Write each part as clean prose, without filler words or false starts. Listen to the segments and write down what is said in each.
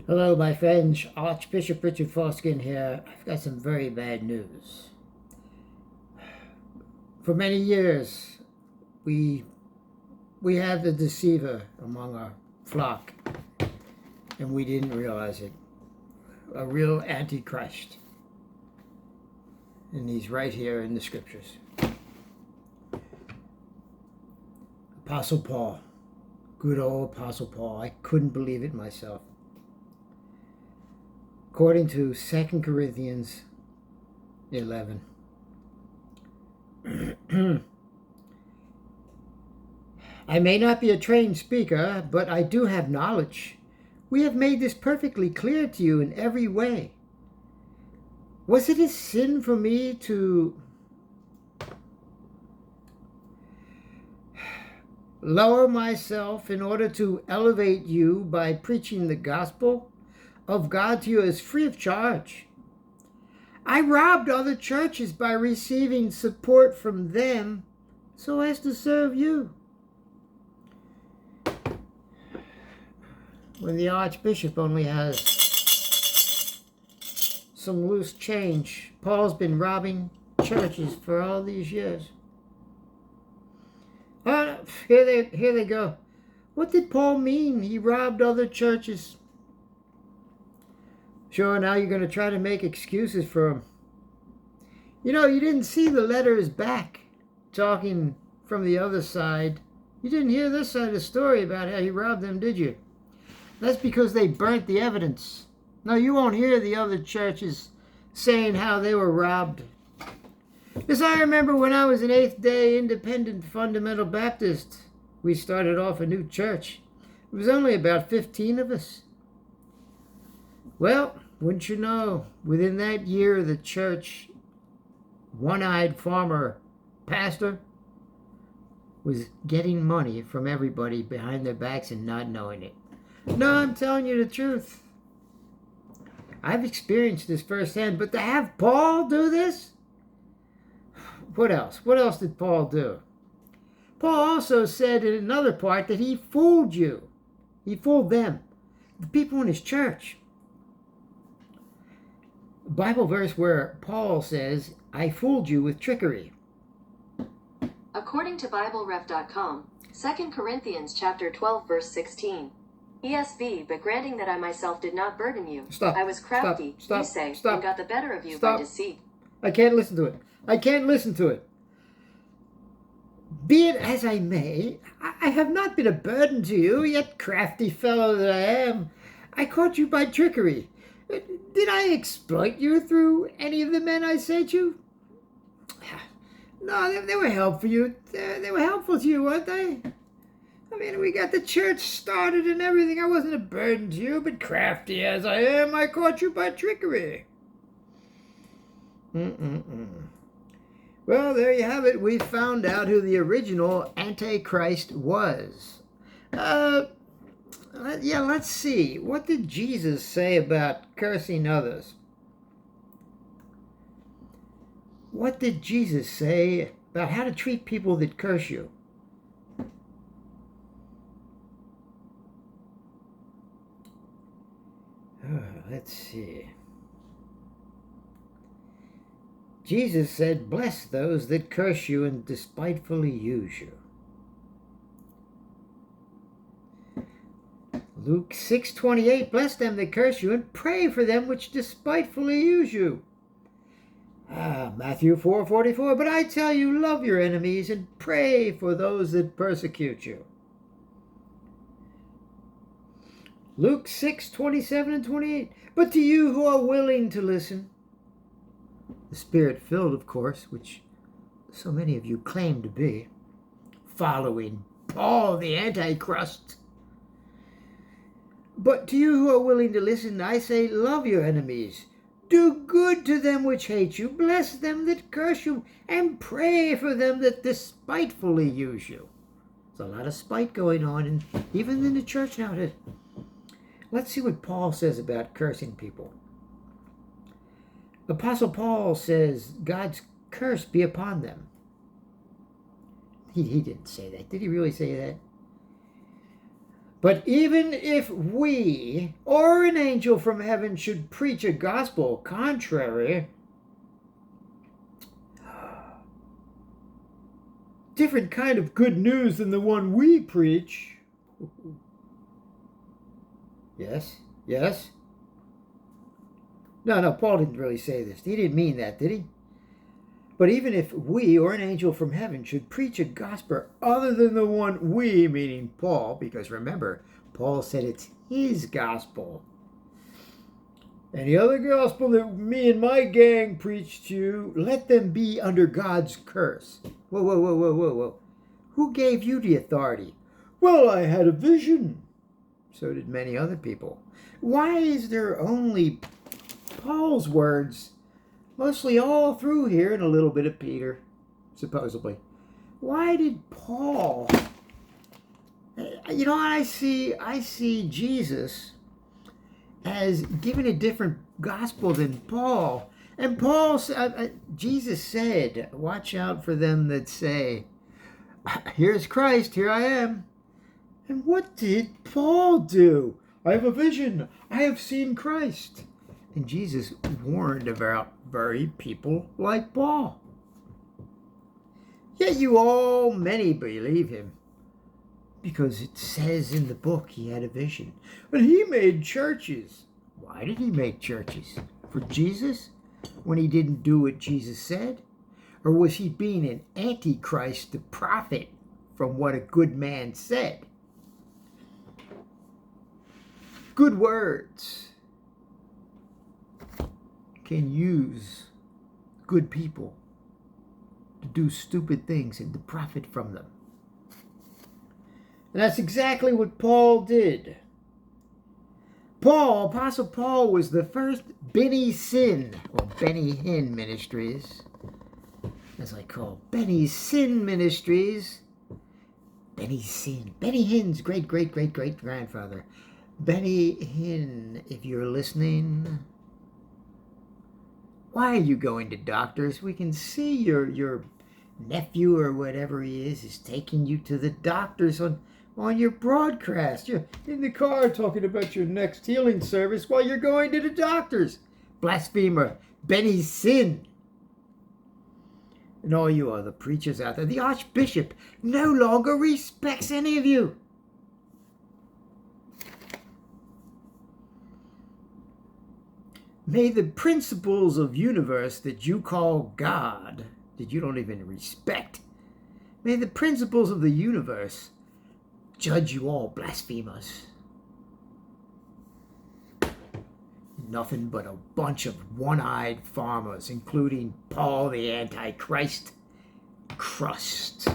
Hello, my friends. Archbishop Richard Foskin here. I've got some very bad news. For many years, we had the deceiver among our flock, and we didn't realize it. A real Antichrist. And he's right here in the scriptures. Apostle Paul. Good old Apostle Paul. I couldn't believe it myself. According to 2 Corinthians 11. I may not be a trained speaker, but I do have knowledge. We have made this perfectly clear to you in every way. Was it a sin for me to lower myself in order to elevate you by preaching the gospel of God to you as free of charge? I robbed other churches by receiving support from them so as to serve you. When the Archbishop only has some loose change, Paul's been robbing churches for all these years. Oh, here they go. What did Paul mean? He robbed other churches. Sure, now you're going to try to make excuses for him. You know, you didn't see the letters back talking from the other side. You didn't hear this side of the story about how he robbed them, did you? That's because they burnt the evidence. No, you won't hear the other churches saying how they were robbed. Because I remember when I was an Eighth-day Independent Fundamental Baptist, we started off a new church. It was only about 15 of us. Well, wouldn't you know, within that year, the church, one-eyed farmer pastor, was getting money from everybody behind their backs and not knowing it. No, I'm telling you the truth. I've experienced this firsthand, but to have Paul do this? What else? What else did Paul do? Paul also said in another part that he fooled you. He fooled them, the people in his church. Bible verse where Paul says, I fooled you with trickery. According to BibleRef.com, 2 Corinthians chapter 12 verse 16. ESV, but granting that I myself did not burden you, I was crafty, you say, and got the better of you by deceit. I can't listen to it. I can't listen to it. Be it as I may, I have not been a burden to you, yet crafty fellow that I am. I caught you by trickery. Did I exploit you through any of the men I sent you? No, they were helpful to you. They were helpful to you, weren't they? I mean, we got the church started and everything. I wasn't a burden to you, but crafty as I am, I caught you by trickery. Well, there you have it. We found out who the original Antichrist was. Yeah, let's see. What did Jesus say about cursing others? What did Jesus say about how to treat people that curse you? Let's see. Jesus said, bless those that curse you and despitefully use you. Luke 6:28, bless them that curse you and pray for them which despitefully use you. Matthew 4:44, but I tell you, love your enemies and pray for those that persecute you. Luke 6:27 and 28, but to you who are willing to listen, the Spirit-filled, of course, which so many of you claim to be, following Paul the Antichrist. But to you who are willing to listen, I say, love your enemies. Do good to them which hate you. Bless them that curse you. And pray for them that despitefully use you. There's a lot of spite going on, even in the church nowadays. Let's see what Paul says about cursing people. Apostle Paul says, God's curse be upon them. He didn't say that. Did he really say that? But even if we or an angel from heaven should preach a gospel contrary, different kind of good news than the one we preach. Yes, yes. No, Paul didn't really say this. He didn't mean that, did he? But even if we or an angel from heaven should preach a gospel other than the one we, meaning Paul, because remember, Paul said it's his gospel. Any other gospel that me and my gang preach to you, let them be under God's curse. Whoa. Who gave you the authority? Well, I had a vision. So did many other people. Why is there only Paul's words mostly all through here and a little bit of Peter, supposedly? Why did Paul... You know, I see Jesus as giving a different gospel than Paul. And Paul, Jesus said, watch out for them that say, here's Christ, here I am. And what did Paul do? I have a vision. I have seen Christ. And Jesus warned about very people like Paul. Yet many believe him. Because it says in the book he had a vision. But he made churches. Why did he make churches? For Jesus? When he didn't do what Jesus said? Or was he being an Antichrist to profit from what a good man said? Good words can use good people to do stupid things and to profit from them. And that's exactly what Paul did. Apostle Paul was the first Benny Sin, or Benny Hinn Ministries, as I call Benny Sin Ministries. Benny Sin. Benny Hinn's great-great-great-great-grandfather. Benny Hinn, if you're listening, why are you going to doctors? We can see your nephew or whatever he is taking you to the doctors on your broadcast. You're in the car talking about your next healing service while you're going to the doctors. Blasphemer, Benny Sin. And all you other preachers out there, the Archbishop no longer respects any of you. May the principles of universe that you call God, that you don't even respect, may the principles of the universe judge you all blasphemers. Nothing but a bunch of one-eyed farmers, including Paul the Antichrist. Crust.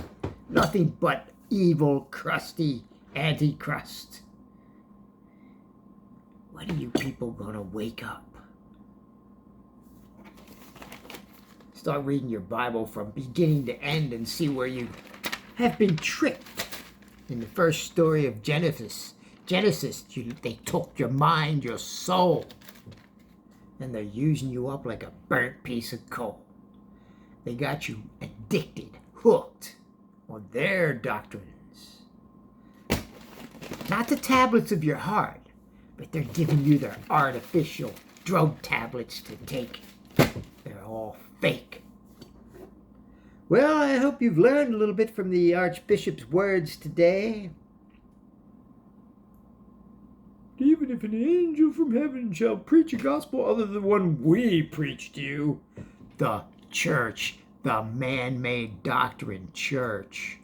Nothing but evil, crusty Antichrist. When are you people gonna wake up? Start reading your Bible from beginning to end and see where you have been tricked. In the first story of Genesis, they took your mind, your soul, and they're using you up like a burnt piece of coal. They got you addicted, hooked on their doctrines. Not the tablets of your heart, but they're giving you their artificial drug tablets to take. They're all fake. Well, I hope you've learned a little bit from the Archbishop's words today. Even if an angel from heaven shall preach a gospel other than the one we preach to you, the church, the man-made doctrine church.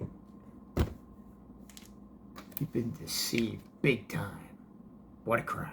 You've been deceived big time. What a crime.